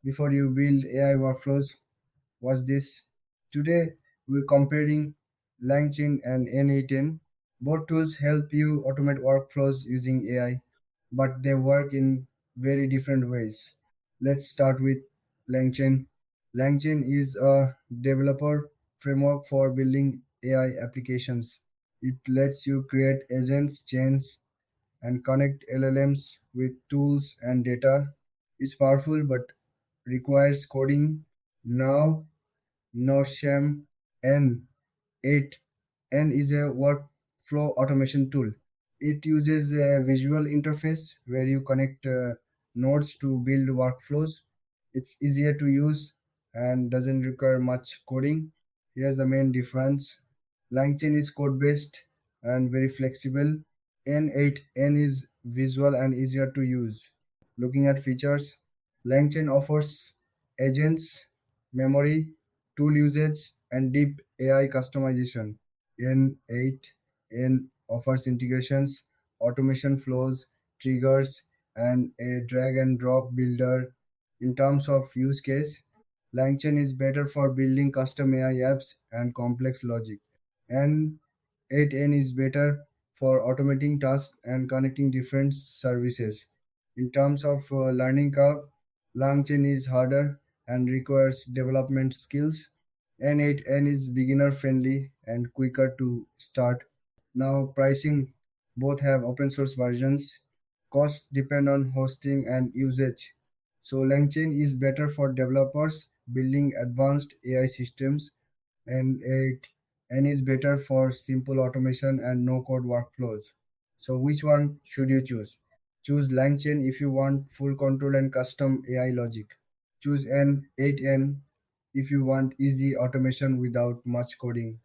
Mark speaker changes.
Speaker 1: before you build AI workflows. Watch this. Today we're comparing Langchain and N8n. Both tools help you automate workflows using AI, but they work in very different ways. Let's start with Langchain. Langchain is a developer framework for building AI applications. It lets you create agents, chains, and connect LLMs with tools and data. It's powerful but requires coding. Now, Notion N8 N is a workflow automation tool. It uses a visual interface where you connect nodes to build workflows. It's easier to use and doesn't require much coding. Here's the main difference. Langchain is code based and very flexible. N8N is visual and easier to use. Looking at features, Langchain offers agents, memory, tool usage, and deep AI customization. N8N offers integrations, automation flows, triggers, and a drag and drop builder. In terms of use case, Langchain is better for building custom AI apps and complex logic. N8N is better for automating tasks and connecting different services. In terms of learning curve, Langchain is harder and requires development skills. N8N is beginner friendly and quicker to start. Now, pricing, both have open source versions. Costs depend on hosting and usage. So, Langchain is better for developers building advanced AI systems, and it and is better for simple automation and no code workflows. So, which one should you choose? Choose Langchain if you want full control and custom AI logic. Choose N8N if you want easy automation without much coding.